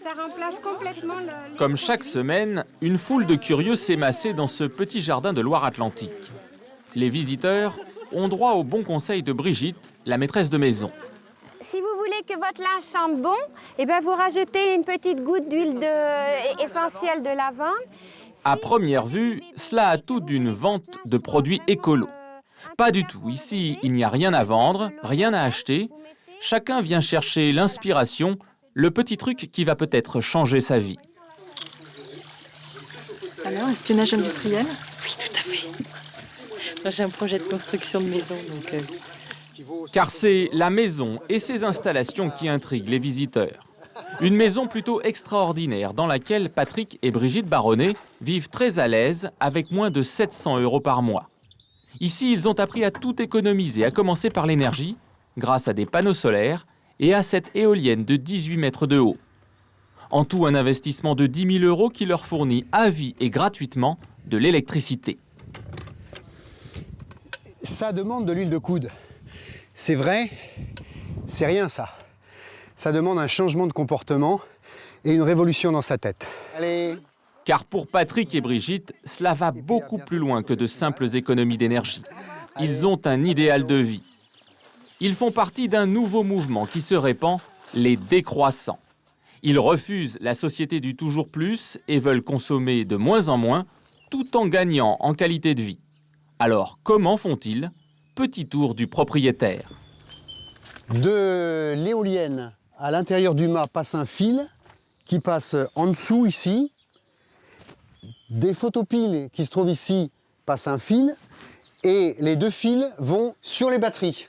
Ça remplace complètement le... Comme chaque semaine, une foule de curieux s'est massée dans ce petit jardin de Loire-Atlantique. Les visiteurs ont droit aux bons conseils de Brigitte, la maîtresse de maison. Si vous voulez que votre linge sente bon, eh bien vous rajoutez une petite goutte d'huile essentielle de lavande. À première vue, cela a tout d'une vente de produits écolos. Pas du tout. Ici, il n'y a rien à vendre, rien à acheter. Chacun vient chercher l'inspiration, le petit truc qui va peut-être changer sa vie. Alors, espionnage industriel? Oui, tout à fait. Moi, j'ai un projet de construction de maison, donc... Car c'est la maison et ses installations qui intriguent les visiteurs. Une maison plutôt extraordinaire dans laquelle Patrick et Brigitte Baronnet vivent très à l'aise avec moins de 700 € par mois. Ici, ils ont appris à tout économiser, à commencer par l'énergie, grâce à des panneaux solaires et à cette éolienne de 18 mètres de haut. En tout, un investissement de 10 000 € qui leur fournit à vie et gratuitement de l'électricité. Ça demande de l'huile de coude. C'est vrai, c'est rien ça. Ça demande un changement de comportement et une révolution dans sa tête. Allez. Car pour Patrick et Brigitte, cela va beaucoup plus loin que de simples économies d'énergie. Ils ont un idéal de vie. Ils font partie d'un nouveau mouvement qui se répand, les décroissants. Ils refusent la société du toujours plus et veulent consommer de moins en moins, tout en gagnant en qualité de vie. Alors, comment font-ils? Petit tour du propriétaire. De l'éolienne à l'intérieur du mât passe un fil qui passe en dessous ici. Des photopiles qui se trouvent ici passent un fil et les deux fils vont sur les batteries.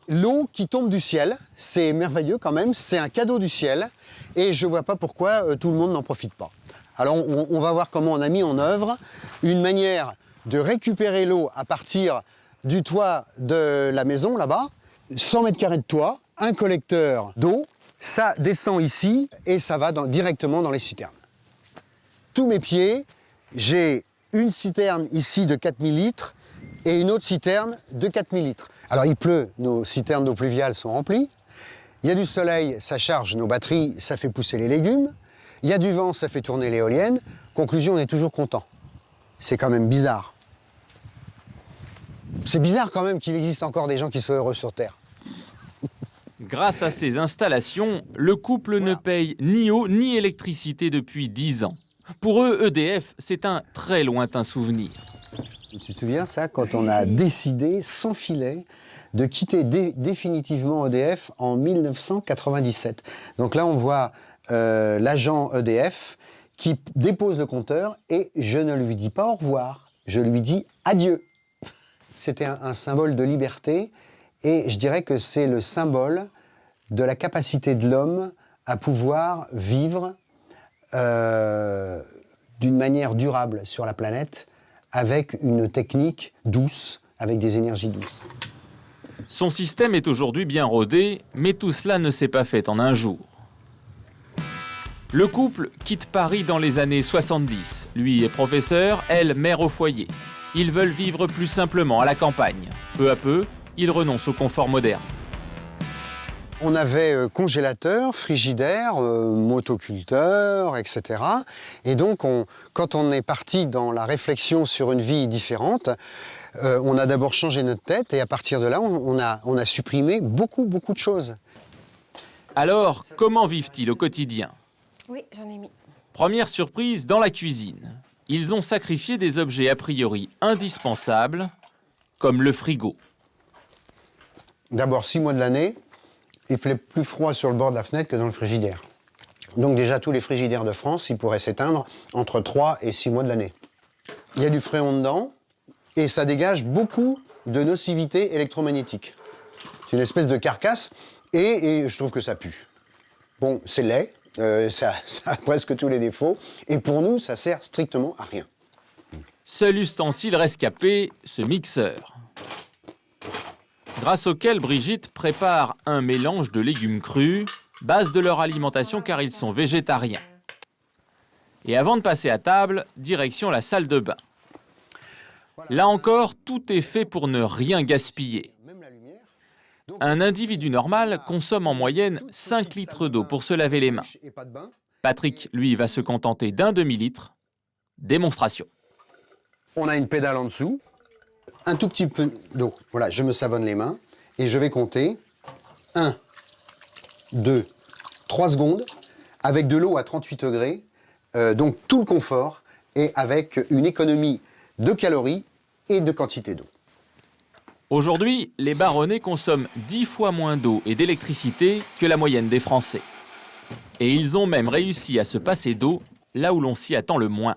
L'eau qui tombe du ciel, c'est merveilleux quand même, c'est un cadeau du ciel et je ne vois pas pourquoi tout le monde n'en profite pas. Alors on va voir comment on a mis en œuvre une manière de récupérer l'eau à partir du toit de la maison là-bas, 100 mètres carrés de toit, un collecteur d'eau, ça descend ici et ça va directement dans les citernes. Sous mes pieds, j'ai une citerne ici de 4000 litres et une autre citerne de 4000 litres. Alors il pleut, nos citernes d'eau pluviale sont remplies. Il y a du soleil, ça charge nos batteries, ça fait pousser les légumes. Il y a du vent, ça fait tourner l'éolienne. Conclusion, on est toujours content. C'est quand même bizarre. C'est bizarre quand même qu'il existe encore des gens qui soient heureux sur Terre. Grâce à ces installations, le couple ne paye ni eau ni électricité depuis 10 ans. Pour eux, EDF, c'est un très lointain souvenir. Tu te souviens, ça, quand on a décidé, sans filet, de quitter définitivement EDF en 1997. Donc là, on voit l'agent EDF qui dépose le compteur et je ne lui dis pas au revoir, je lui dis adieu. C'était un symbole de liberté et je dirais que c'est le symbole de la capacité de l'homme à pouvoir vivre d'une manière durable sur la planète avec une technique douce, avec des énergies douces. Son système est aujourd'hui bien rodé, mais tout cela ne s'est pas fait en un jour. Le couple quitte Paris dans les années 70. Lui est professeur, elle mère au foyer. Ils veulent vivre plus simplement à la campagne. Peu à peu, ils renoncent au confort moderne. On avait congélateur, frigidaire, motoculteur, etc. Et donc, quand on est parti dans la réflexion sur une vie différente, on a d'abord changé notre tête et à partir de là, on a supprimé beaucoup de choses. Alors, comment vivent-ils au quotidien? Oui, j'en ai mis. Première surprise dans la cuisine. Ils ont sacrifié des objets a priori indispensables, comme le frigo. D'abord, 6 mois de l'année, il fait plus froid sur le bord de la fenêtre que dans le frigidaire. Donc déjà, tous les frigidaires de France, ils pourraient s'éteindre entre 3 et 6 mois de l'année. Il y a du fréon dedans et ça dégage beaucoup de nocivité électromagnétique. C'est une espèce de carcasse et je trouve que ça pue. Bon, c'est laid. Ça a presque tous les défauts. Et pour nous, ça sert strictement à rien. Seul ustensile rescapé, ce mixeur. Grâce auquel Brigitte prépare un mélange de légumes crus, base de leur alimentation car ils sont végétariens. Et avant de passer à table, direction la salle de bain. Là encore, tout est fait pour ne rien gaspiller. Un individu normal consomme en moyenne 5 litres d'eau pour se laver les mains. Patrick, lui, va se contenter d'un demi-litre. Démonstration. On a une pédale en dessous, un tout petit peu d'eau. Voilà, je me savonne les mains et je vais compter 1, 2, 3 secondes avec de l'eau à 38 degrés, donc tout le confort et avec une économie de calories et de quantité d'eau. Aujourd'hui, les Baronnais consomment 10 fois moins d'eau et d'électricité que la moyenne des Français. Et ils ont même réussi à se passer d'eau là où l'on s'y attend le moins.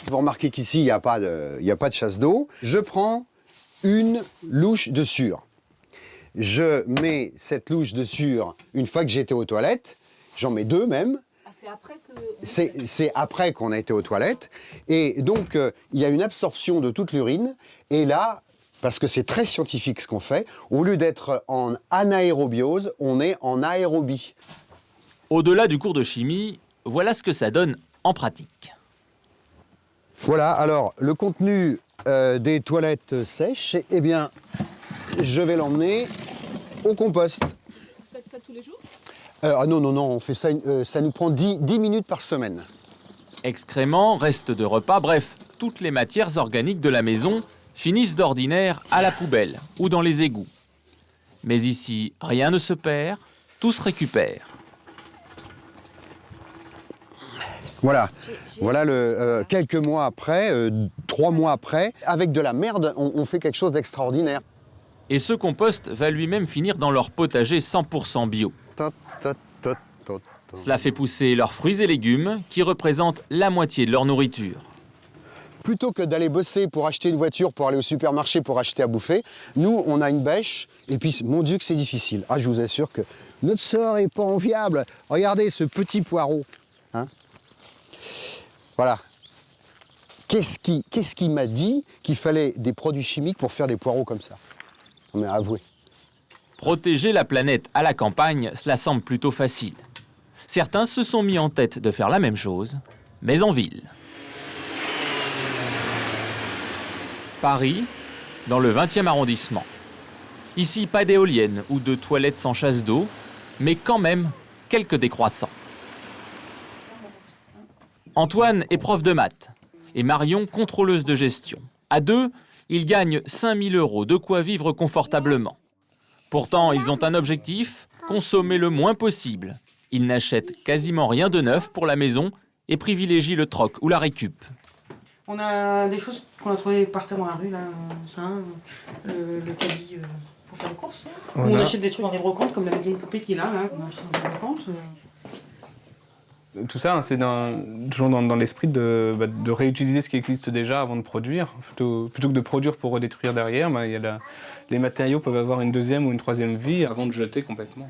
Vous remarquez qu'ici, il n'y a pas de chasse d'eau. Je prends une louche de sûre. Je mets cette louche de sûre une fois que j'ai été aux toilettes. J'en mets 2 même. Ah, c'est après que... C'est après qu'on a été aux toilettes. Et donc, il y a une absorption de toute l'urine. Et là, parce que c'est très scientifique ce qu'on fait, au lieu d'être en anaérobiose, on est en aérobie. Au-delà du cours de chimie, voilà ce que ça donne en pratique. Voilà, alors le contenu des toilettes sèches, eh bien, je vais l'emmener au compost. Vous faites ça tous les jours? Non, on fait ça, ça nous prend 10 minutes par semaine. Excréments, restes de repas, bref, toutes les matières organiques de la maison finissent d'ordinaire à la poubelle ou dans les égouts. Mais ici, rien ne se perd, tout se récupère. Voilà, quelques mois après, 3 mois après, avec de la merde, on fait quelque chose d'extraordinaire. Et ce compost va lui-même finir dans leur potager 100% bio. Cela fait pousser leurs fruits et légumes qui représentent la moitié de leur nourriture. Plutôt que d'aller bosser pour acheter une voiture, pour aller au supermarché, pour acheter à bouffer, nous, on a une bêche, et puis, mon Dieu, que c'est difficile. Ah, je vous assure que notre sort n'est pas enviable. Regardez ce petit poireau. Hein? Voilà. Qu'est-ce qui m'a dit qu'il fallait des produits chimiques pour faire des poireaux comme ça? On m'a avoué. Protéger la planète à la campagne, cela semble plutôt facile. Certains se sont mis en tête de faire la même chose, mais en ville. Paris, dans le 20e arrondissement. Ici, pas d'éoliennes ou de toilettes sans chasse d'eau, mais quand même quelques décroissants. Antoine est prof de maths et Marion contrôleuse de gestion. À deux, ils gagnent 5 000 €, de quoi vivre confortablement. Pourtant, ils ont un objectif, consommer le moins possible. Ils n'achètent quasiment rien de neuf pour la maison et privilégient le troc ou la récup. On a des choses qu'on a trouvées par terre dans la rue, là, le caddie pour faire les courses. On achète des trucs dans des brocantes, comme la maison de poupée qui est là, on a acheté dans des brocantes. Tout ça, c'est toujours dans l'esprit de réutiliser ce qui existe déjà avant de produire. Plutôt que de produire pour redétruire derrière, les matériaux peuvent avoir une deuxième ou une troisième vie avant de jeter complètement.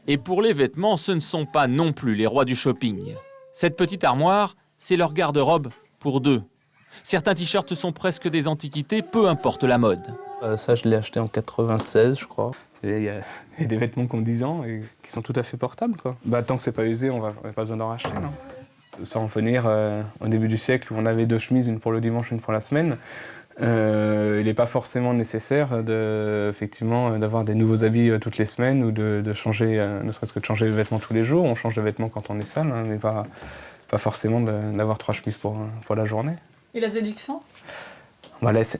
Et pour les vêtements, ce ne sont pas non plus les rois du shopping. Cette petite armoire, c'est leur garde-robe pour deux. Certains t-shirts sont presque des antiquités, peu importe la mode. Ça, je l'ai acheté en 96, je crois. Il y a des vêtements qui ont 10 ans et qui sont tout à fait portables, quoi. Tant que c'est pas usé, on n'a pas besoin d'en racheter, non. Sans revenir au début du siècle où on avait 2 chemises, une pour le dimanche, une pour la semaine, il n'est pas forcément nécessaire effectivement, d'avoir des nouveaux habits toutes les semaines ou de changer, ne serait-ce que de changer de vêtements tous les jours. On change de vêtements quand on est sale, mais pas forcément d'avoir 3 chemises pour la journée. Et la séduction? Là, j'ai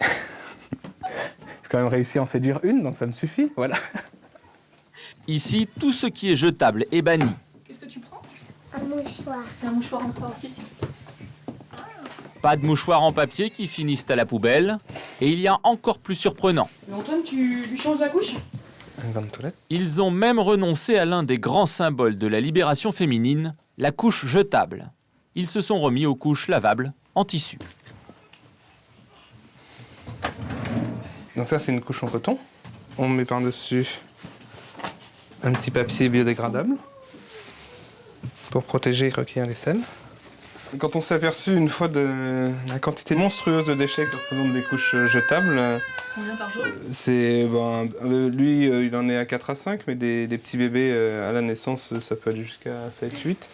quand même réussi à en séduire une, donc ça me suffit, voilà. Ici, tout ce qui est jetable est banni. Qu'est-ce que tu prends? Un mouchoir. C'est un mouchoir en tissu. Pas de mouchoirs en papier qui finissent à la poubelle. Et il y a encore plus surprenant. Mais Antoine, tu lui changes la couche? Un bain de toilette. Ils ont même renoncé à l'un des grands symboles de la libération féminine, la couche jetable. Ils se sont remis aux couches lavables en tissu. Donc ça, c'est une couche en coton. On met par-dessus un petit papier biodégradable pour protéger et recueillir les selles. Quand on s'est aperçu une fois de la quantité monstrueuse de déchets que représentent des couches jetables, Combien par jour? Lui, il en est à 4 à 5, mais des petits bébés à la naissance, ça peut aller jusqu'à 7, 8.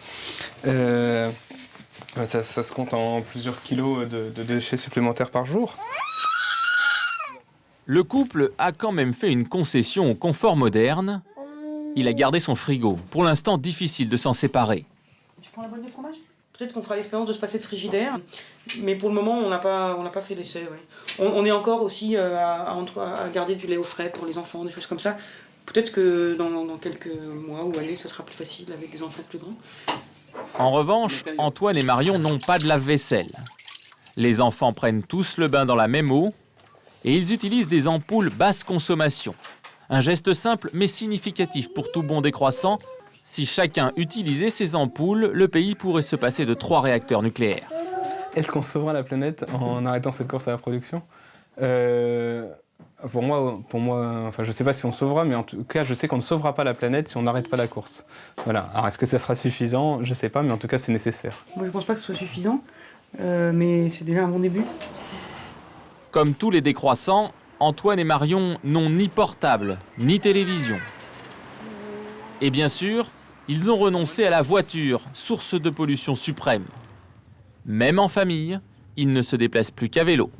Ça se compte en plusieurs kilos de déchets supplémentaires par jour. Le couple a quand même fait une concession au confort moderne. Il a gardé son frigo. Pour l'instant, difficile de s'en séparer. Tu prends la boîte de fromage? Peut-être qu'on fera l'expérience de se passer de frigidaire, mais pour le moment, on n'a pas fait l'essai. Ouais. On est encore aussi à garder du lait au frais pour les enfants, des choses comme ça. Peut-être que dans quelques mois ou années, ça sera plus facile avec des enfants plus grands. En revanche, Antoine et Marion n'ont pas de lave-vaisselle. Les enfants prennent tous le bain dans la même eau et ils utilisent des ampoules basse consommation. Un geste simple mais significatif pour tout bon décroissant. Si chacun utilisait ces ampoules, le pays pourrait se passer de 3 réacteurs nucléaires. Est-ce qu'on sauvera la planète en arrêtant cette course à la production? Pour moi, enfin, je ne sais pas si on sauvera, mais en tout cas, je sais qu'on ne sauvera pas la planète si on n'arrête pas la course. Voilà. Alors, est-ce que ça sera suffisant? Je ne sais pas, mais en tout cas, c'est nécessaire. Moi, je ne pense pas que ce soit suffisant, mais c'est déjà un bon début. Comme tous les décroissants, Antoine et Marion n'ont ni portable, ni télévision. Et bien sûr, ils ont renoncé à la voiture, source de pollution suprême. Même en famille, ils ne se déplacent plus qu'à vélo.